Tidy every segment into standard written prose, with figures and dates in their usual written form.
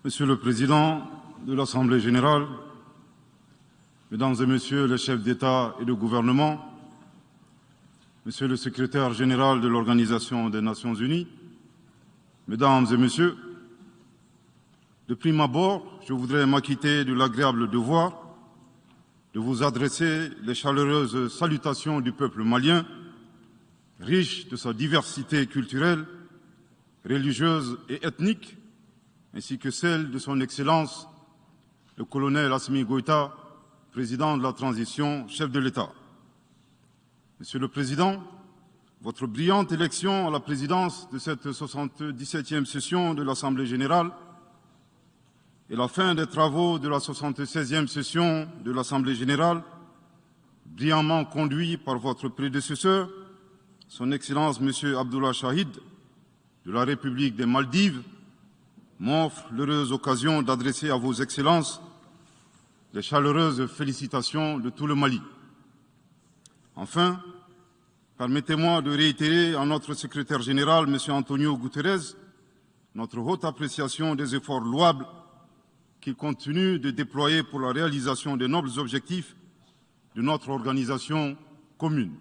Monsieur le Président de l'Assemblée générale, Mesdames et Messieurs les chefs d'État et de gouvernement, Monsieur le Secrétaire général de l'Organisation des Nations unies, Mesdames et Messieurs, de prime abord, je voudrais m'acquitter de l'agréable devoir de vous adresser les chaleureuses salutations du peuple malien, riche de sa diversité culturelle, religieuse et ethnique, ainsi que celle de son Excellence, le colonel Assimi Goïta, président de la transition, chef de l'État. Monsieur le Président, votre brillante élection à la présidence de cette 77e session de l'Assemblée générale et la fin des travaux de la 76e session de l'Assemblée générale, brillamment conduit par votre prédécesseur, son Excellence M. Abdullah Shahid, de la République des Maldives, m'offre l'heureuse occasion d'adresser à vos Excellences les chaleureuses félicitations de tout le Mali. Enfin, permettez-moi de réitérer à notre secrétaire général, M. Antonio Guterres, notre haute appréciation des efforts louables qu'il continue de déployer pour la réalisation des nobles objectifs de notre organisation commune.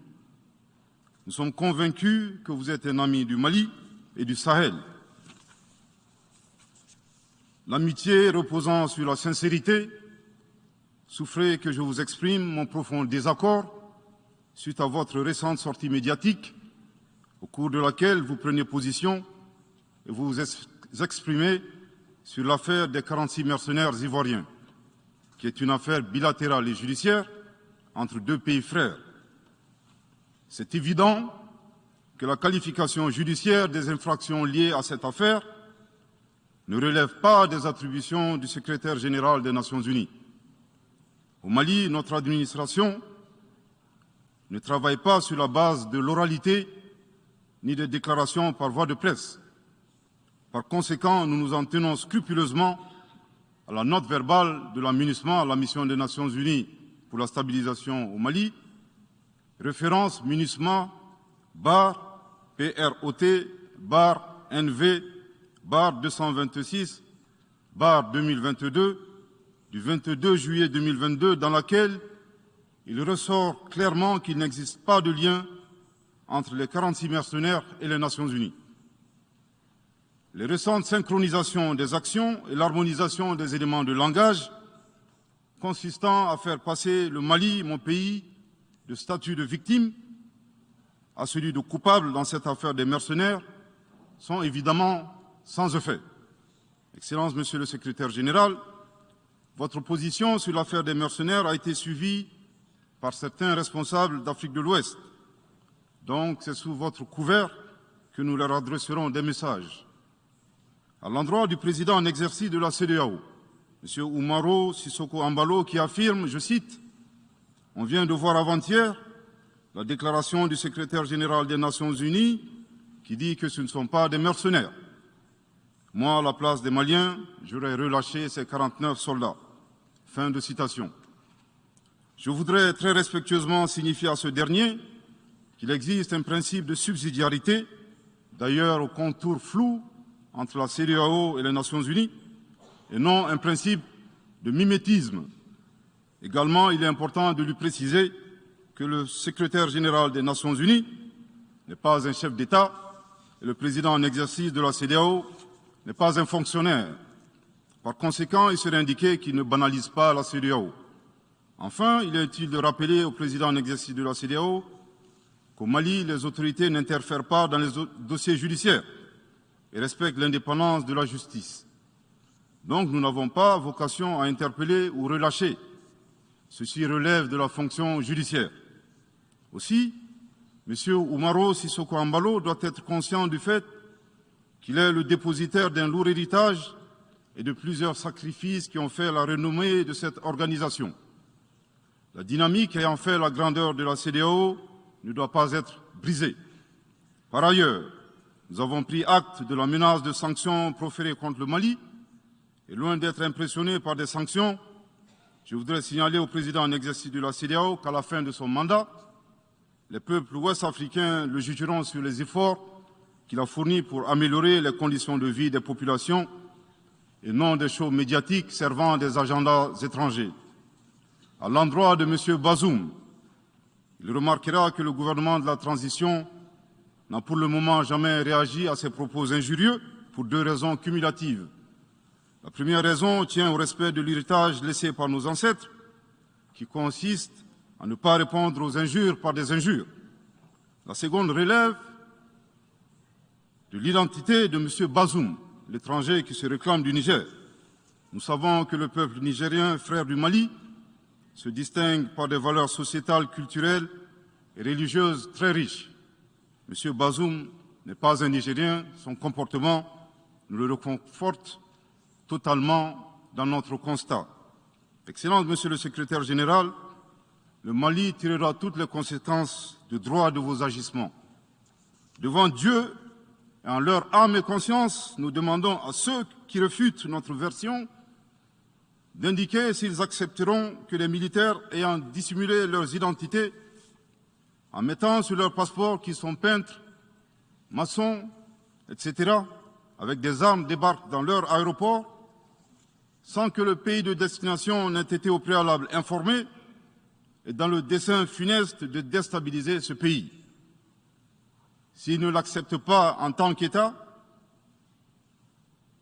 Nous sommes convaincus que vous êtes un ami du Mali et du Sahel. L'amitié reposant sur la sincérité, souffrez que je vous exprime mon profond désaccord suite à votre récente sortie médiatique, au cours de laquelle vous prenez position et vous vous exprimez sur l'affaire des 46 mercenaires ivoiriens, qui est une affaire bilatérale et judiciaire entre deux pays frères. C'est évident que la qualification judiciaire des infractions liées à cette affaire ne relève pas des attributions du secrétaire général des Nations unies. Au Mali, notre administration ne travaille pas sur la base de l'oralité ni des déclarations par voie de presse. Par conséquent, nous nous en tenons scrupuleusement à la note verbale de la MINUSMA, la mission des Nations unies pour la stabilisation au Mali, référence MINUSMA PROT/NV 226/2022 du 22 juillet 2022, dans laquelle il ressort clairement qu'il n'existe pas de lien entre les 46 mercenaires et les Nations unies. Les récentes synchronisations des actions et l'harmonisation des éléments de langage consistant à faire passer le Mali, mon pays, de statut de victime à celui de coupable dans cette affaire des mercenaires sont évidemment sans effet. Excellence, Monsieur le Secrétaire général, votre position sur l'affaire des mercenaires a été suivie par certains responsables d'Afrique de l'Ouest. Donc, c'est sous votre couvert que nous leur adresserons des messages. À l'endroit du président en exercice de la CEDEAO, M. Umaro Sissoko Embalo, qui affirme, je cite, « On vient de voir avant-hier la déclaration du secrétaire général des Nations unies qui dit que ce ne sont pas des mercenaires. Moi, à la place des Maliens, j'aurais relâché ces 49 soldats. » Fin de citation. Je voudrais très respectueusement signifier à ce dernier qu'il existe un principe de subsidiarité, d'ailleurs au contour flou entre la CEDEAO et les Nations unies, et non un principe de mimétisme. Également, il est important de lui préciser que le secrétaire général des Nations unies n'est pas un chef d'État et le président en exercice de la CEDEAO n'est pas un fonctionnaire. Par conséquent, il serait indiqué qu'il ne banalise pas la CEDEAO. Enfin, il est utile de rappeler au président en exercice de la CEDEAO qu'au Mali, les autorités n'interfèrent pas dans les dossiers judiciaires et respectent l'indépendance de la justice. Donc, nous n'avons pas vocation à interpeller ou relâcher. Ceci relève de la fonction judiciaire. Aussi, M. Umaro Sissoko Embalo doit être conscient du fait qu'il est le dépositaire d'un lourd héritage et de plusieurs sacrifices qui ont fait la renommée de cette organisation. La dynamique ayant fait la grandeur de la CEDEAO ne doit pas être brisée. Par ailleurs, nous avons pris acte de la menace de sanctions proférées contre le Mali et loin d'être impressionnés par des sanctions, je voudrais signaler au président en exercice de la CEDEAO qu'à la fin de son mandat, les peuples ouest-africains le jugeront sur les efforts qu'il a fournis pour améliorer les conditions de vie des populations et non des shows médiatiques servant des agendas étrangers. À l'endroit de M. Bazoum, il remarquera que le gouvernement de la transition n'a pour le moment jamais réagi à ces propos injurieux pour deux raisons cumulatives. La première raison tient au respect de l'héritage laissé par nos ancêtres, qui consiste à ne pas répondre aux injures par des injures. La seconde relève de l'identité de M. Bazoum, l'étranger qui se réclame du Niger. Nous savons que le peuple nigérien, frère du Mali, se distingue par des valeurs sociétales, culturelles et religieuses très riches. M. Bazoum n'est pas un Nigérien, son comportement nous le reconforte totalement dans notre constat. Excellence, Monsieur le Secrétaire général, le Mali tirera toutes les conséquences de droit de vos agissements. Devant Dieu et en leur âme et conscience, nous demandons à ceux qui refutent notre version d'indiquer s'ils accepteront que les militaires ayant dissimulé leurs identités en mettant sur leur passeport qu'ils sont peintres, maçons, etc., avec des armes débarquent dans leur aéroport sans que le pays de destination n'ait été au préalable informé et dans le dessein funeste de déstabiliser ce pays. S'ils ne l'acceptent pas en tant qu'État,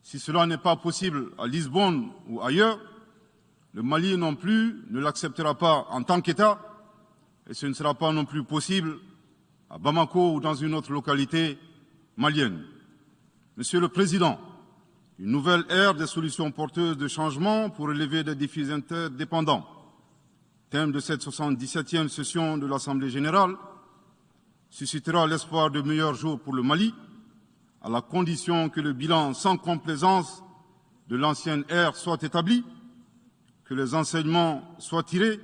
si cela n'est pas possible à Lisbonne ou ailleurs, le Mali non plus ne l'acceptera pas en tant qu'État et ce ne sera pas non plus possible à Bamako ou dans une autre localité malienne. Monsieur le Président, une nouvelle ère des solutions porteuses de changement pour relever des défis interdépendants. Thème de cette 77e session de l'Assemblée générale, suscitera l'espoir de meilleurs jours pour le Mali, à la condition que le bilan sans complaisance de l'ancienne ère soit établi, que les enseignements soient tirés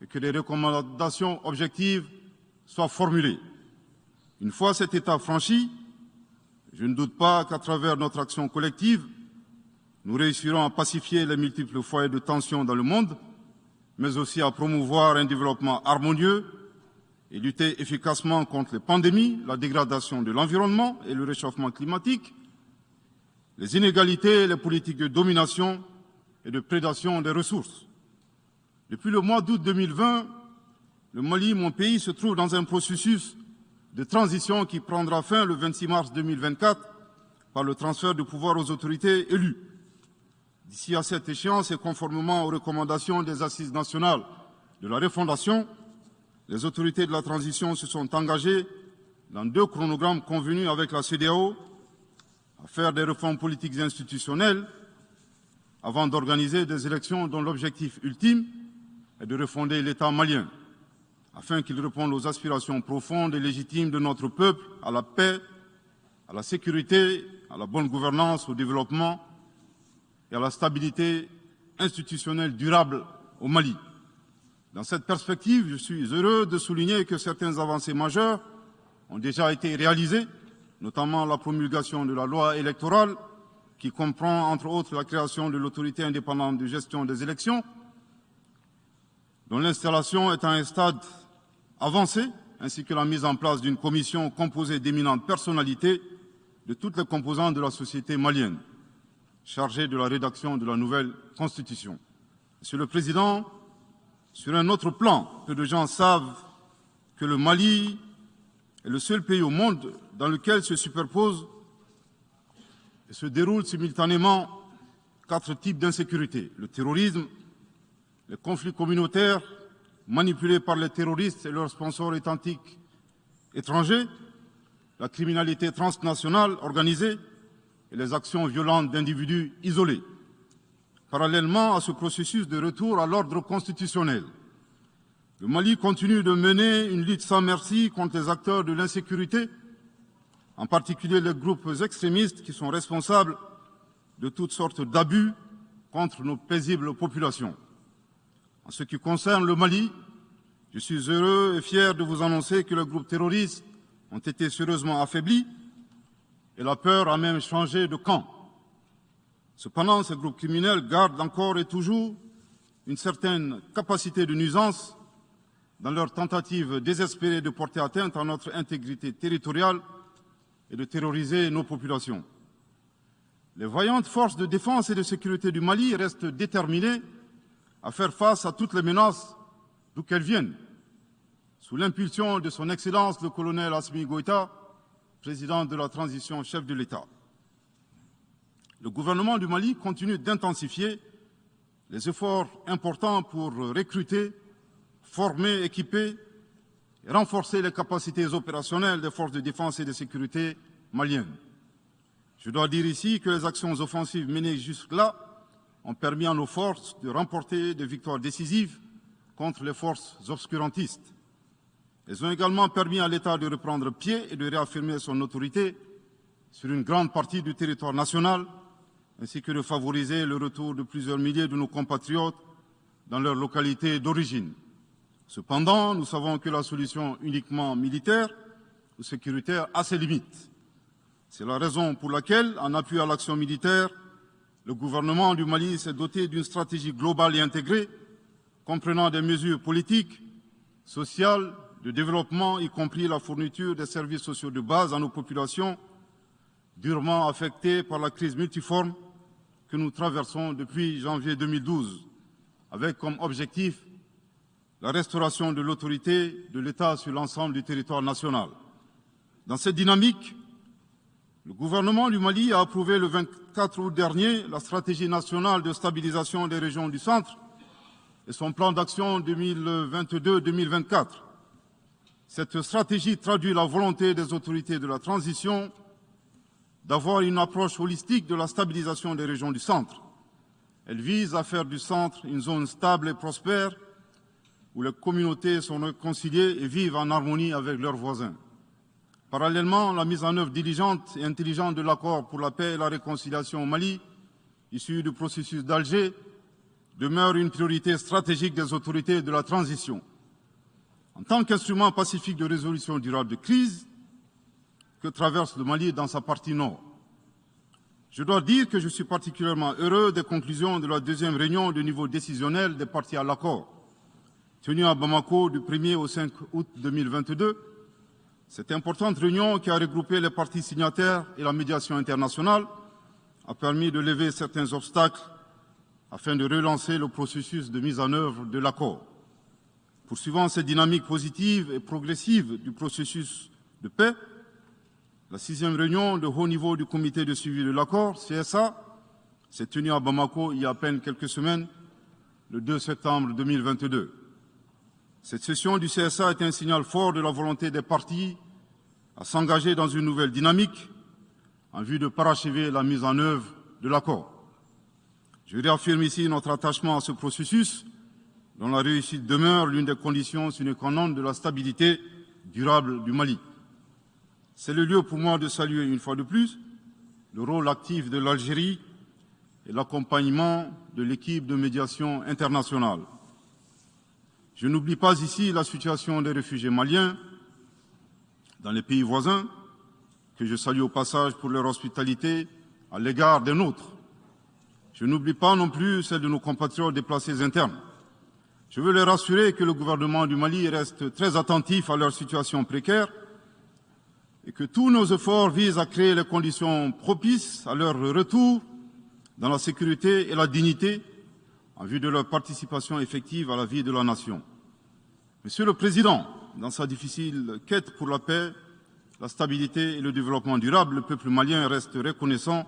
et que les recommandations objectives soient formulées. Une fois cet état franchi, je ne doute pas qu'à travers notre action collective, nous réussirons à pacifier les multiples foyers de tension dans le monde, mais aussi à promouvoir un développement harmonieux et lutter efficacement contre les pandémies, la dégradation de l'environnement et le réchauffement climatique, les inégalités et les politiques de domination et de prédation des ressources. Depuis le mois d'août 2020, le Mali, mon pays, se trouve dans un processus de transition qui prendra fin le 26 mars 2024 par le transfert de pouvoir aux autorités élues. D'ici à cette échéance et conformément aux recommandations des Assises nationales de la refondation, les autorités de la transition se sont engagées dans deux chronogrammes convenus avec la CEDEAO à faire des réformes politiques et institutionnelles avant d'organiser des élections dont l'objectif ultime est de refonder l'État malien, afin qu'il réponde aux aspirations profondes et légitimes de notre peuple à la paix, à la sécurité, à la bonne gouvernance, au développement et à la stabilité institutionnelle durable au Mali. Dans cette perspective, je suis heureux de souligner que certaines avancées majeures ont déjà été réalisées, notamment la promulgation de la loi électorale, qui comprend entre autres la création de l'autorité indépendante de gestion des élections, dont l'installation est à un stade avancé, ainsi que la mise en place d'une commission composée d'éminentes personnalités de toutes les composantes de la société malienne, chargée de la rédaction de la nouvelle Constitution. Monsieur le Président, sur un autre plan, peu de gens savent que le Mali est le seul pays au monde dans lequel se superposent et se déroulent simultanément 4 types d'insécurité: le terrorisme, les conflits communautaires manipulés par les terroristes et leurs sponsors étatiques étrangers, la criminalité transnationale organisée et les actions violentes d'individus isolés. Parallèlement à ce processus de retour à l'ordre constitutionnel, le Mali continue de mener une lutte sans merci contre les acteurs de l'insécurité, en particulier les groupes extrémistes qui sont responsables de toutes sortes d'abus contre nos paisibles populations. En ce qui concerne le Mali, je suis heureux et fier de vous annoncer que les groupes terroristes ont été sérieusement affaiblis et la peur a même changé de camp. Cependant, ces groupes criminels gardent encore et toujours une certaine capacité de nuisance dans leur tentative désespérée de porter atteinte à notre intégrité territoriale et de terroriser nos populations. Les vaillantes forces de défense et de sécurité du Mali restent déterminées à faire face à toutes les menaces, d'où qu'elles viennent, sous l'impulsion de son Excellence le colonel Assimi Goïta, président de la transition, chef de l'État. Le gouvernement du Mali continue d'intensifier les efforts importants pour recruter, former, équiper et renforcer les capacités opérationnelles des forces de défense et de sécurité maliennes. Je dois dire ici que les actions offensives menées jusque-là ont permis à nos forces de remporter des victoires décisives contre les forces obscurantistes. Elles ont également permis à l'État de reprendre pied et de réaffirmer son autorité sur une grande partie du territoire national, ainsi que de favoriser le retour de plusieurs milliers de nos compatriotes dans leur localité d'origine. Cependant, nous savons que la solution uniquement militaire ou sécuritaire a ses limites. C'est la raison pour laquelle, en appui à l'action militaire, le gouvernement du Mali s'est doté d'une stratégie globale et intégrée, comprenant des mesures politiques, sociales, de développement, y compris la fourniture des services sociaux de base à nos populations, durement affectées par la crise multiforme que nous traversons depuis janvier 2012, avec comme objectif la restauration de l'autorité de l'État sur l'ensemble du territoire national. Dans cette dynamique, le gouvernement du Mali a approuvé le 24 août dernier la stratégie nationale de stabilisation des régions du centre et son plan d'action 2022-2024. Cette stratégie traduit la volonté des autorités de la transition d'avoir une approche holistique de la stabilisation des régions du centre. Elle vise à faire du centre une zone stable et prospère où les communautés sont réconciliées et vivent en harmonie avec leurs voisins. Parallèlement, la mise en œuvre diligente et intelligente de l'accord pour la paix et la réconciliation au Mali, issu du processus d'Alger, demeure une priorité stratégique des autorités de la transition. En tant qu'instrument pacifique de résolution durable de crise que traverse le Mali dans sa partie nord, je dois dire que je suis particulièrement heureux des conclusions de la deuxième réunion de niveau décisionnel des parties à l'accord, tenue à Bamako du 1er au 5 août 2022. Cette importante réunion qui a regroupé les parties signataires et la médiation internationale a permis de lever certains obstacles afin de relancer le processus de mise en œuvre de l'accord. Poursuivant cette dynamique positive et progressive du processus de paix, la 6e réunion de haut niveau du comité de suivi de l'accord, CSA, s'est tenue à Bamako il y a à peine quelques semaines, le 2 septembre 2022. Cette session du CSA est un signal fort de la volonté des parties à s'engager dans une nouvelle dynamique en vue de parachever la mise en œuvre de l'accord. Je réaffirme ici notre attachement à ce processus, dont la réussite demeure l'une des conditions sine qua non de la stabilité durable du Mali. C'est le lieu pour moi de saluer une fois de plus le rôle actif de l'Algérie et l'accompagnement de l'équipe de médiation internationale. Je n'oublie pas ici la situation des réfugiés maliens dans les pays voisins, que je salue au passage pour leur hospitalité à l'égard des nôtres. Je n'oublie pas non plus celle de nos compatriotes déplacés internes. Je veux les rassurer que le gouvernement du Mali reste très attentif à leur situation précaire et que tous nos efforts visent à créer les conditions propices à leur retour dans la sécurité et la dignité en vue de leur participation effective à la vie de la nation. Monsieur le Président, dans sa difficile quête pour la paix, la stabilité et le développement durable, le peuple malien reste reconnaissant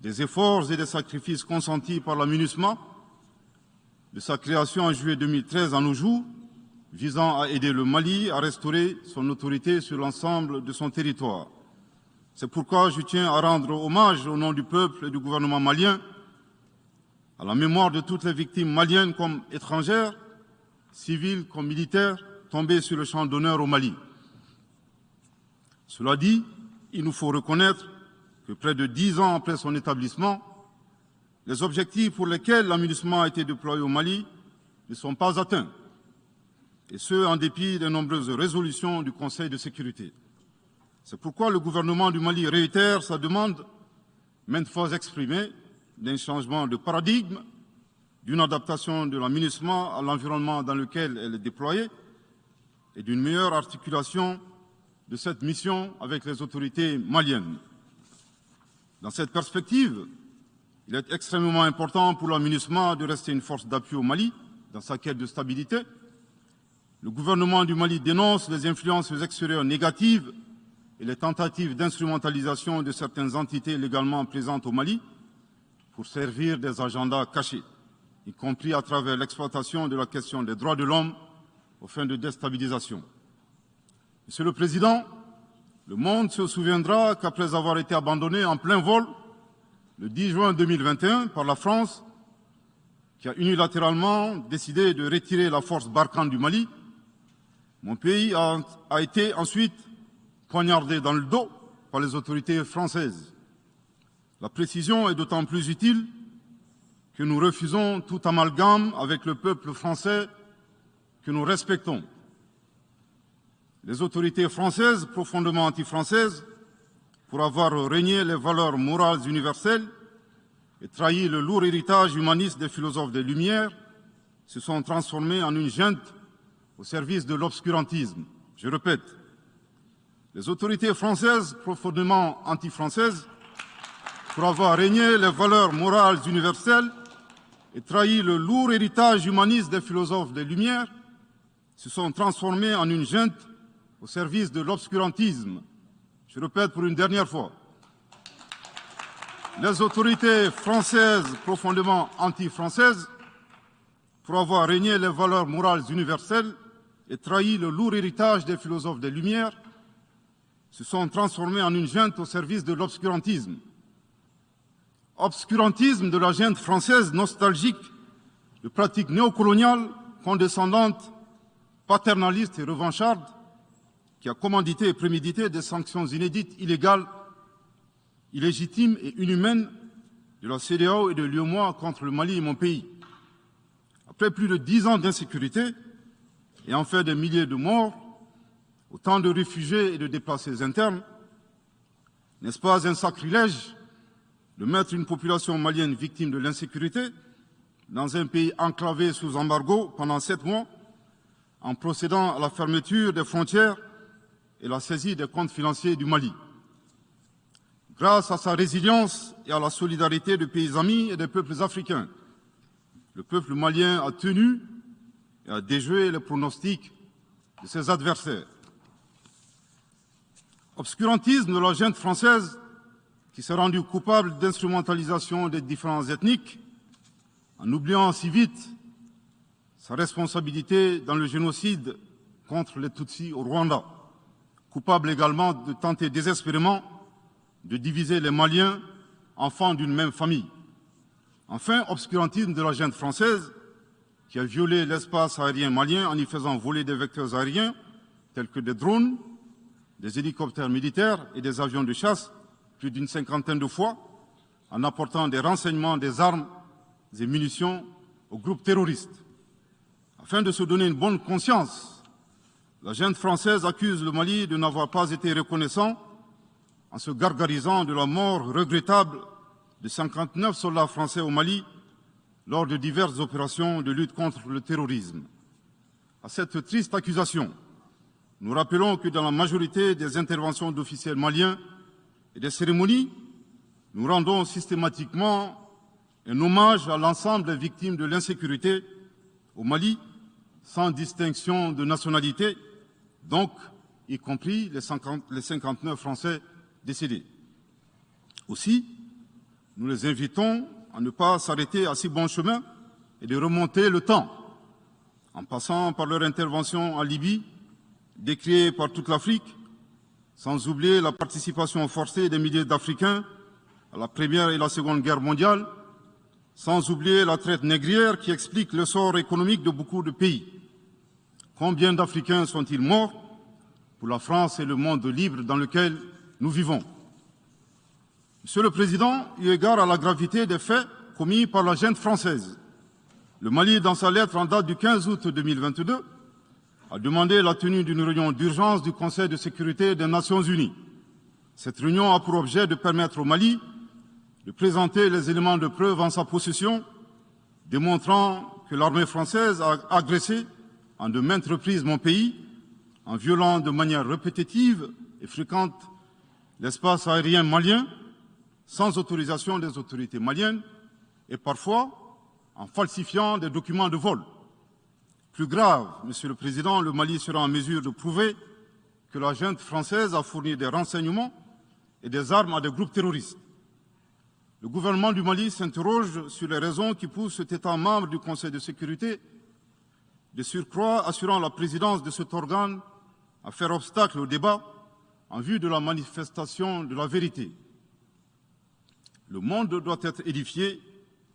des efforts et des sacrifices consentis par la MINUSMA, de sa création en juillet 2013 à nos jours, visant à aider le Mali à restaurer son autorité sur l'ensemble de son territoire. C'est pourquoi je tiens à rendre hommage au nom du peuple et du gouvernement malien à la mémoire de toutes les victimes maliennes comme étrangères, civiles comme militaires, tombées sur le champ d'honneur au Mali. Cela dit, il nous faut reconnaître que près de 10 ans après son établissement, les objectifs pour lesquels l'aménagement a été déployé au Mali ne sont pas atteints, et ce, en dépit des nombreuses résolutions du Conseil de sécurité. C'est pourquoi le gouvernement du Mali réitère sa demande, maintes fois exprimée, d'un changement de paradigme, d'une adaptation de l'aménagement à l'environnement dans lequel elle est déployée et d'une meilleure articulation de cette mission avec les autorités maliennes. Dans cette perspective, il est extrêmement important pour la MINUSMA de rester une force d'appui au Mali dans sa quête de stabilité. Le gouvernement du Mali dénonce les influences extérieures négatives et les tentatives d'instrumentalisation de certaines entités légalement présentes au Mali pour servir des agendas cachés, y compris à travers l'exploitation de la question des droits de l'homme aux fins de déstabilisation. Monsieur le Président, le monde se souviendra qu'après avoir été abandonné en plein vol le 10 juin 2021 par la France, qui a unilatéralement décidé de retirer la force Barkhane du Mali, mon pays a été ensuite poignardé dans le dos par les autorités françaises. La précision est d'autant plus utile que nous refusons tout amalgame avec le peuple français que nous respectons. Les autorités françaises, profondément anti-françaises, pour avoir régné les valeurs morales universelles et trahi le lourd héritage humaniste des philosophes des Lumières, se sont transformées en une junte au service de l'obscurantisme. Je répète, les autorités françaises, profondément anti-françaises, pour avoir régné les valeurs morales universelles et trahi le lourd héritage humaniste des philosophes des Lumières, se sont transformées en une junte au service de l'obscurantisme. Je répète pour une dernière fois. Les autorités françaises, profondément anti-françaises, pour avoir régné les valeurs morales universelles et trahi le lourd héritage des philosophes des Lumières, se sont transformées en une junte au service de l'obscurantisme. Obscurantisme de la junte française nostalgique, de pratiques néocoloniales, condescendantes, paternalistes et revanchardes, qui a commandité et prémédité des sanctions inédites, illégales, illégitimes et inhumaines de la CEDEAO et de l'UEMOA contre le Mali et mon pays. Après plus de 10 ans d'insécurité et en fait des milliers de morts, autant de réfugiés et de déplacés internes, n'est-ce pas un sacrilège de mettre une population malienne victime de l'insécurité dans un pays enclavé sous embargo pendant 7 mois, en procédant à la fermeture des frontières et la saisie des comptes financiers du Mali. Grâce à sa résilience et à la solidarité de pays amis et des peuples africains, le peuple malien a tenu et a déjoué les pronostics de ses adversaires. Obscurantisme de la junte française qui s'est rendue coupable d'instrumentalisation des différences ethniques, en oubliant si vite sa responsabilité dans le génocide contre les Tutsis au Rwanda, coupable également de tenter désespérément de diviser les Maliens, enfants d'une même famille. Enfin, obscurantisme de la junte française qui a violé l'espace aérien malien en y faisant voler des vecteurs aériens tels que des drones, des hélicoptères militaires et des avions de chasse plus d'une 50aine de fois, en apportant des renseignements, des armes et munitions aux groupes terroristes. Afin de se donner une bonne conscience, la junte française accuse le Mali de n'avoir pas été reconnaissant en se gargarisant de la mort regrettable de 59 soldats français au Mali lors de diverses opérations de lutte contre le terrorisme. À cette triste accusation, nous rappelons que dans la majorité des interventions d'officiels maliens et des cérémonies, nous rendons systématiquement un hommage à l'ensemble des victimes de l'insécurité au Mali, sans distinction de nationalité, donc y compris les 59 Français décédés. Aussi, nous les invitons à ne pas s'arrêter à si bon chemin et de remonter le temps, en passant par leur intervention en Libye, décriée par toute l'Afrique, sans oublier la participation forcée des milliers d'Africains à la Première et la Seconde Guerre mondiale, sans oublier la traite négrière qui explique le sort économique de beaucoup de pays. Combien d'Africains sont-ils morts pour la France et le monde libre dans lequel nous vivons? Monsieur le Président, eu égard à la gravité des faits commis par la junte française, le Mali, dans sa lettre en date du 15 août 2022, a demandé la tenue d'une réunion d'urgence du Conseil de sécurité des Nations Unies. Cette réunion a pour objet de permettre au Mali de présenter les éléments de preuve en sa possession, démontrant que l'armée française a agressé en de maintes reprises mon pays, en violant de manière répétitive et fréquente l'espace aérien malien, sans autorisation des autorités maliennes et parfois en falsifiant des documents de vol. Plus grave, Monsieur le Président, le Mali sera en mesure de prouver que la junte française a fourni des renseignements et des armes à des groupes terroristes. Le gouvernement du Mali s'interroge sur les raisons qui poussent cet État membre du Conseil de sécurité, de surcroît assurant la présidence de cet organe, à faire obstacle au débat en vue de la manifestation de la vérité. Le monde doit être édifié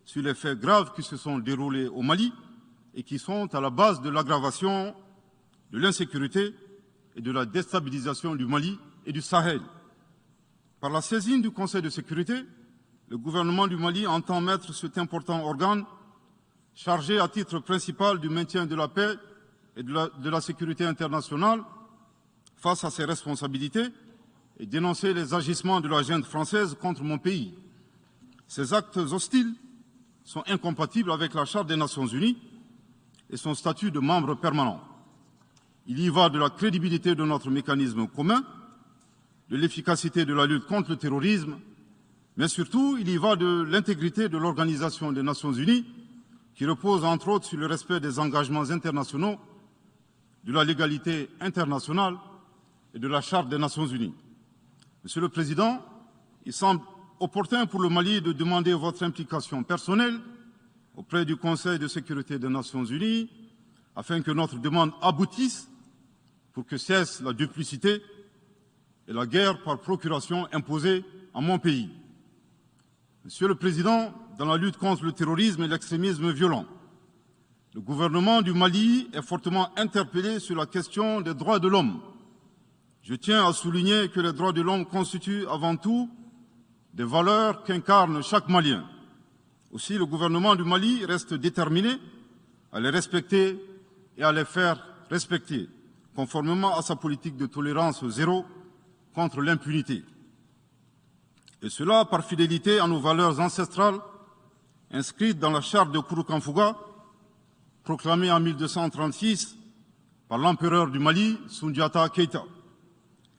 sur les faits graves qui se sont déroulés au Mali et qui sont à la base de l'aggravation de l'insécurité et de la déstabilisation du Mali et du Sahel. Par la saisine du Conseil de sécurité, le gouvernement du Mali entend mettre cet important organe chargé à titre principal du maintien de la paix et de la sécurité internationale face à ses responsabilités et dénoncer les agissements de la junte française contre mon pays. Ces actes hostiles sont incompatibles avec la Charte des Nations Unies et son statut de membre permanent. Il y va de la crédibilité de notre mécanisme commun, de l'efficacité de la lutte contre le terrorisme, mais surtout, il y va de l'intégrité de l'Organisation des Nations Unies, qui repose entre autres sur le respect des engagements internationaux, de la légalité internationale et de la Charte des Nations Unies. Monsieur le Président, il semble opportun pour le Mali de demander votre implication personnelle auprès du Conseil de sécurité des Nations Unies afin que notre demande aboutisse pour que cesse la duplicité et la guerre par procuration imposée à mon pays. Monsieur le Président, dans la lutte contre le terrorisme et l'extrémisme violent, le gouvernement du Mali est fortement interpellé sur la question des droits de l'homme. Je tiens à souligner que les droits de l'homme constituent avant tout des valeurs qu'incarne chaque Malien. Aussi, le gouvernement du Mali reste déterminé à les respecter et à les faire respecter, conformément à sa politique de tolérance zéro contre l'impunité. Et cela par fidélité à nos valeurs ancestrales inscrites dans la charte de Kouroukanfouga, proclamée en 1236 par l'empereur du Mali, Soundiata Keïta.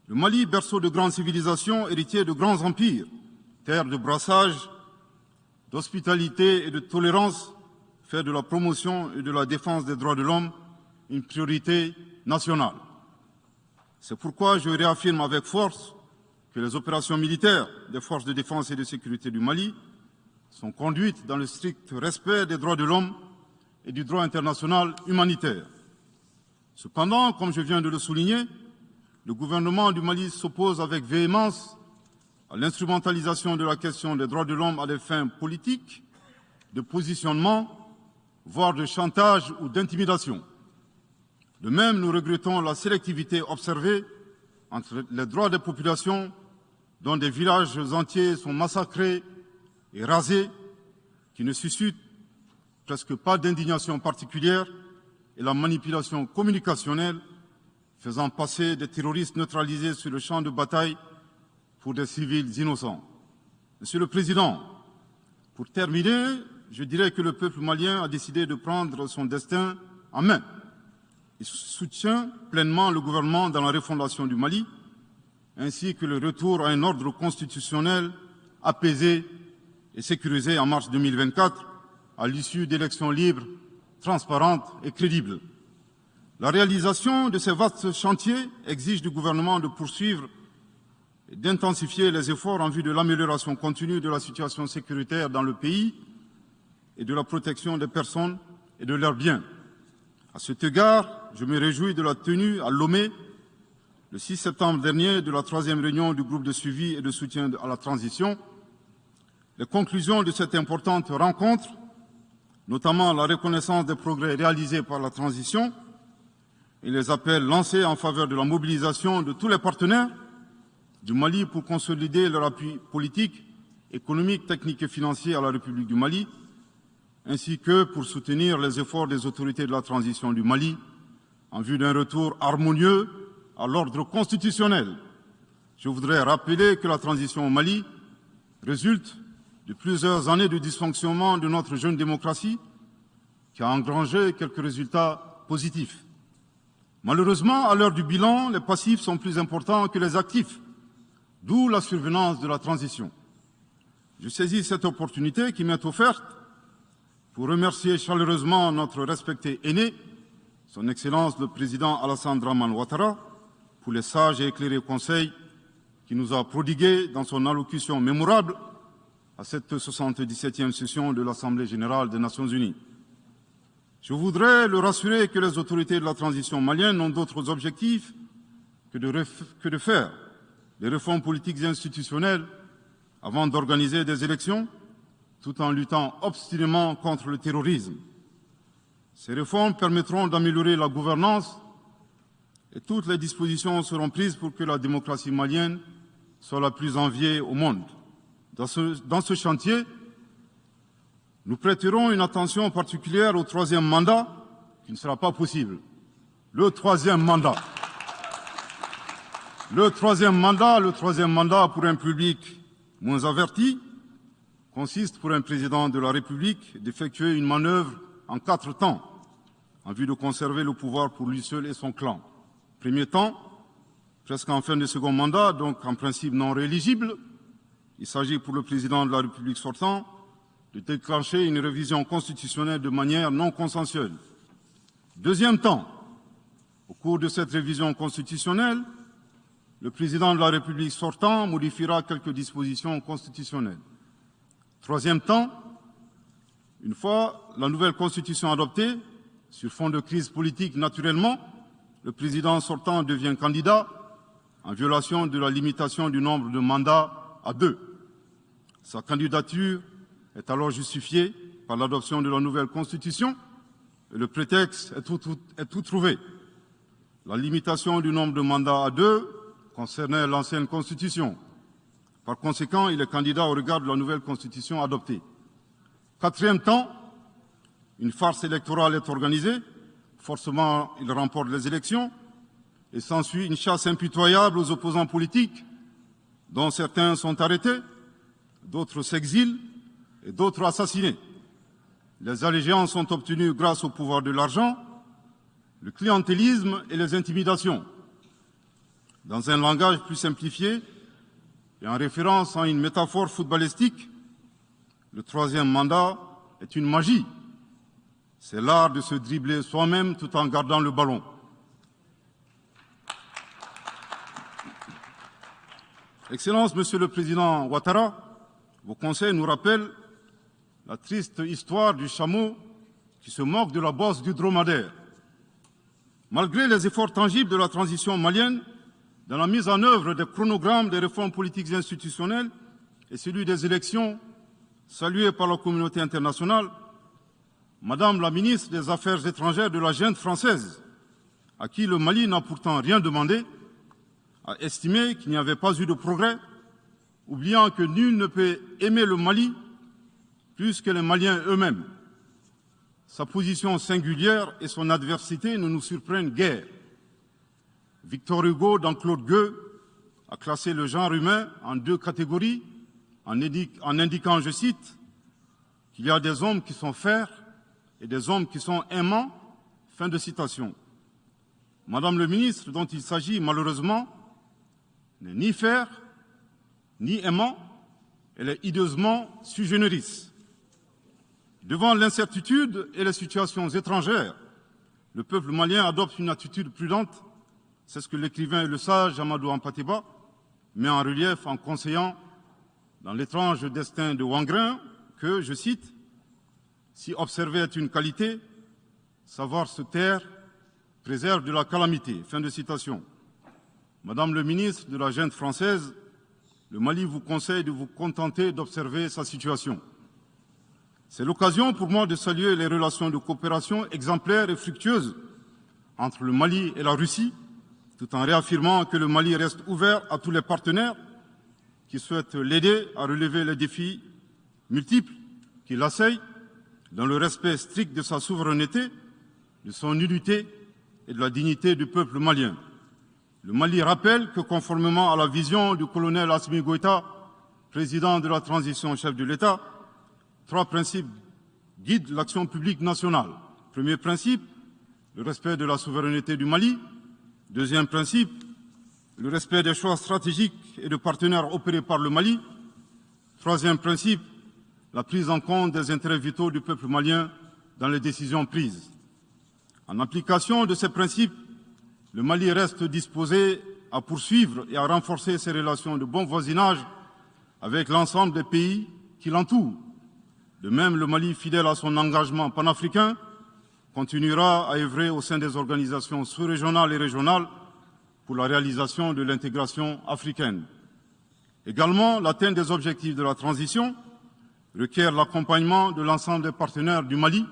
Le Mali, berceau de grandes civilisations, héritier de grands empires, terre de brassage, d'hospitalité et de tolérance, fait de la promotion et de la défense des droits de l'homme une priorité nationale. C'est pourquoi je réaffirme avec force que les opérations militaires des forces de défense et de sécurité du Mali sont conduites dans le strict respect des droits de l'homme et du droit international humanitaire. Cependant, comme je viens de le souligner, le gouvernement du Mali s'oppose avec véhémence à l'instrumentalisation de la question des droits de l'homme à des fins politiques, de positionnement, voire de chantage ou d'intimidation. De même, nous regrettons la sélectivité observée entre les droits des populations dont des villages entiers sont massacrés et rasés, qui ne suscitent presque pas d'indignation particulière, et la manipulation communicationnelle faisant passer des terroristes neutralisés sur le champ de bataille pour des civils innocents. Monsieur le Président, pour terminer, je dirais que le peuple malien a décidé de prendre son destin en main. Il soutient pleinement le gouvernement dans la refondation du Mali, ainsi que le retour à un ordre constitutionnel apaisé et sécurisé en mars 2024, à l'issue d'élections libres, transparentes et crédibles. La réalisation de ces vastes chantiers exige du gouvernement de poursuivre et d'intensifier les efforts en vue de l'amélioration continue de la situation sécuritaire dans le pays et de la protection des personnes et de leurs biens. À cet égard, je me réjouis de la tenue à Lomé, le 6 septembre dernier, de la 3e réunion du groupe de suivi et de soutien à la transition. Les conclusions de cette importante rencontre, notamment la reconnaissance des progrès réalisés par la transition et les appels lancés en faveur de la mobilisation de tous les partenaires du Mali pour consolider leur appui politique, économique, technique et financier à la République du Mali, ainsi que pour soutenir les efforts des autorités de la transition du Mali en vue d'un retour harmonieux à l'ordre constitutionnel. Je voudrais rappeler que la transition au Mali résulte de plusieurs années de dysfonctionnement de notre jeune démocratie qui a engrangé quelques résultats positifs. Malheureusement, à l'heure du bilan, les passifs sont plus importants que les actifs, d'où la survenance de la transition. Je saisis cette opportunité qui m'est offerte pour remercier chaleureusement notre respecté aîné, son Excellence le Président Alassane Dramane Ouattara, pour les sages et éclairés conseils qu'il nous a prodigués dans son allocution mémorable à cette 77e session de l'Assemblée générale des Nations unies. Je voudrais le rassurer que les autorités de la transition malienne n'ont d'autres objectifs que de faire des réformes politiques et institutionnelles avant d'organiser des élections, tout en luttant obstinément contre le terrorisme. Ces réformes permettront d'améliorer la gouvernance et toutes les dispositions seront prises pour que la démocratie malienne soit la plus enviée au monde. Dans ce chantier, nous prêterons une attention particulière au troisième mandat, qui ne sera pas possible. Le troisième mandat pour un public moins averti consiste pour un président de la République d'effectuer une manœuvre en 4 temps, en vue de conserver le pouvoir pour lui seul et son clan. Premier temps, presque en fin de second mandat, donc en principe non rééligible, il s'agit pour le président de la République sortant de déclencher une révision constitutionnelle de manière non consensuelle. Deuxième temps, au cours de cette révision constitutionnelle, le président de la République sortant modifiera quelques dispositions constitutionnelles. Troisième temps, une fois la nouvelle constitution adoptée, sur fond de crise politique naturellement, le président sortant devient candidat en violation de la limitation du nombre de mandats à 2. Sa candidature est alors justifiée par l'adoption de la nouvelle constitution et le prétexte est tout trouvé. La limitation du nombre de mandats à 2 concernait l'ancienne constitution. Par conséquent, il est candidat au regard de la nouvelle constitution adoptée. Quatrième temps, une farce électorale est organisée. Forcément, il remporte les élections et s'ensuit une chasse impitoyable aux opposants politiques, dont certains sont arrêtés, d'autres s'exilent et d'autres assassinés. Les allégeances sont obtenues grâce au pouvoir de l'argent, le clientélisme et les intimidations. Dans un langage plus simplifié et en référence à une métaphore footballistique, le troisième mandat est une magie. C'est l'art de se dribbler soi-même tout en gardant le ballon. Excellence, Monsieur le Président Ouattara, vos conseils nous rappellent la triste histoire du chameau qui se moque de la bosse du dromadaire. Malgré les efforts tangibles de la transition malienne, dans la mise en œuvre des chronogrammes des réformes politiques et institutionnelles et celui des élections, salués par la communauté internationale, Madame la ministre des Affaires étrangères de la junte française, à qui le Mali n'a pourtant rien demandé, a estimé qu'il n'y avait pas eu de progrès, oubliant que nul ne peut aimer le Mali plus que les Maliens eux-mêmes. Sa position singulière et son adversité ne nous surprennent guère. Victor Hugo, dans Claude Gueux, a classé le genre humain en 2 catégories, en indiquant, je cite, qu'il y a des hommes qui sont fers et des hommes qui sont aimants. Fin de citation. Madame le ministre, dont il s'agit malheureusement, n'est ni fer, ni aimant, elle est hideusement sui generis. Devant l'incertitude et les situations étrangères, le peuple malien adopte une attitude prudente. C'est ce que l'écrivain et le sage Amadou Hampâté-Bâ met en relief en conseillant dans l'étrange destin de Wangrin que, je cite, « Si observer est une qualité, savoir se taire préserve de la calamité ». Fin de citation. Madame le ministre de la junte française, le Mali vous conseille de vous contenter d'observer sa situation. C'est l'occasion pour moi de saluer les relations de coopération exemplaires et fructueuses entre le Mali et la Russie, tout en réaffirmant que le Mali reste ouvert à tous les partenaires qui souhaitent l'aider à relever les défis multiples qui l'assaillent, dans le respect strict de sa souveraineté, de son unité et de la dignité du peuple malien. Le Mali rappelle que, conformément à la vision du colonel Assimi Goïta, président de la transition chef de l'État, 3 principes guident l'action publique nationale. Premier principe, le respect de la souveraineté du Mali. Deuxième principe, le respect des choix stratégiques et de partenaires opérés par le Mali. Troisième principe, la prise en compte des intérêts vitaux du peuple malien dans les décisions prises. En application de ces principes, le Mali reste disposé à poursuivre et à renforcer ses relations de bon voisinage avec l'ensemble des pays qui l'entourent. De même, le Mali, fidèle à son engagement panafricain, continuera à œuvrer au sein des organisations sous-régionales et régionales pour la réalisation de l'intégration africaine. Également, l'atteinte des objectifs de la transition requiert l'accompagnement de l'ensemble des partenaires du Mali,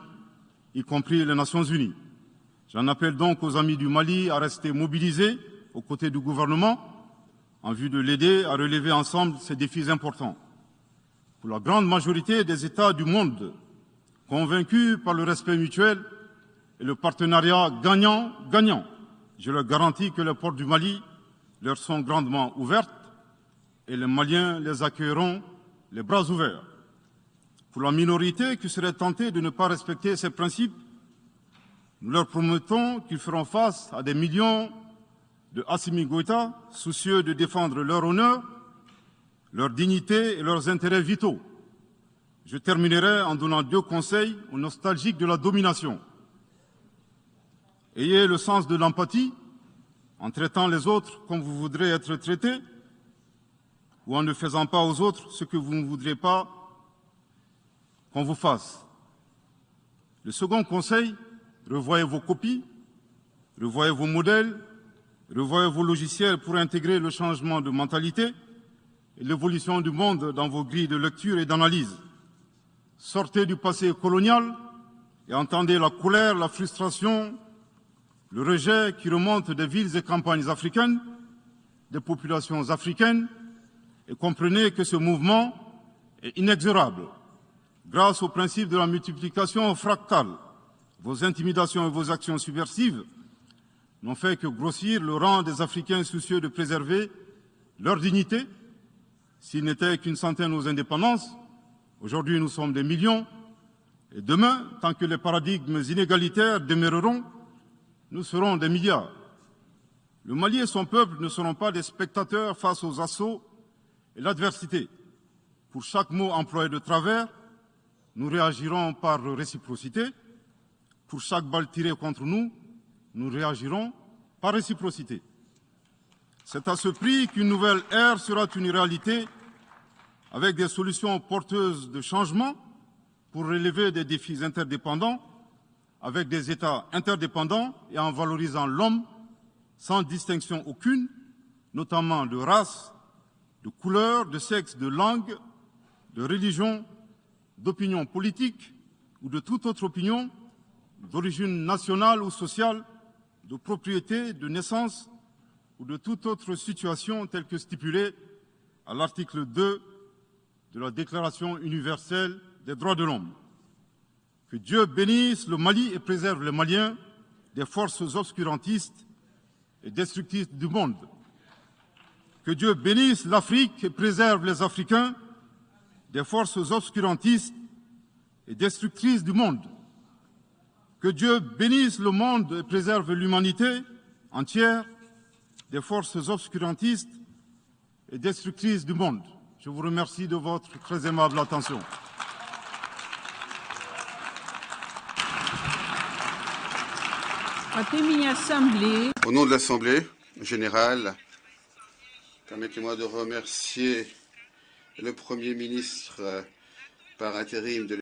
y compris les Nations Unies. J'en appelle donc aux amis du Mali à rester mobilisés aux côtés du gouvernement en vue de l'aider à relever ensemble ces défis importants. Pour la grande majorité des États du monde, convaincus par le respect mutuel et le partenariat gagnant-gagnant, je leur garantis que les portes du Mali leur sont grandement ouvertes et les Maliens les accueilleront les bras ouverts. Pour la minorité qui serait tentée de ne pas respecter ces principes, nous leur promettons qu'ils feront face à des millions de Assimi Goïta, soucieux de défendre leur honneur, leur dignité et leurs intérêts vitaux. Je terminerai en donnant 2 conseils aux nostalgiques de la domination. Ayez le sens de l'empathie en traitant les autres comme vous voudrez être traités ou en ne faisant pas aux autres ce que vous ne voudrez pas qu'on vous fasse. Le second conseil, revoyez vos copies, revoyez vos modèles, revoyez vos logiciels pour intégrer le changement de mentalité et l'évolution du monde dans vos grilles de lecture et d'analyse. Sortez du passé colonial et entendez la colère, la frustration, le rejet qui remonte des villes et campagnes africaines, des populations africaines, et comprenez que ce mouvement est inexorable. Grâce au principe de la multiplication fractale, vos intimidations et vos actions subversives n'ont fait que grossir le rang des Africains soucieux de préserver leur dignité. S'il n'était qu'une centaine aux indépendances, aujourd'hui nous sommes des millions, et demain, tant que les paradigmes inégalitaires demeureront, nous serons des milliards. Le Mali et son peuple ne seront pas des spectateurs face aux assauts et l'adversité. Pour chaque mot employé de travers, nous réagirons par réciprocité. Pour chaque balle tirée contre nous, nous réagirons par réciprocité. C'est à ce prix qu'une nouvelle ère sera une réalité avec des solutions porteuses de changement pour relever des défis interdépendants, avec des États interdépendants et en valorisant l'homme sans distinction aucune, notamment de race, de couleur, de sexe, de langue, de religion, d'opinion politique ou de toute autre opinion, d'origine nationale ou sociale, de propriété, de naissance ou de toute autre situation telle que stipulée à l'article 2 de la Déclaration universelle des droits de l'homme. Que Dieu bénisse le Mali et préserve les Maliens des forces obscurantistes et destructrices du monde. Que Dieu bénisse l'Afrique et préserve les Africains des forces obscurantistes et destructrices du monde. Que Dieu bénisse le monde et préserve l'humanité entière des forces obscurantistes et destructrices du monde. Je vous remercie de votre très aimable attention. Au nom de l'Assemblée générale, permettez-moi de remercier le Premier ministre par intérim de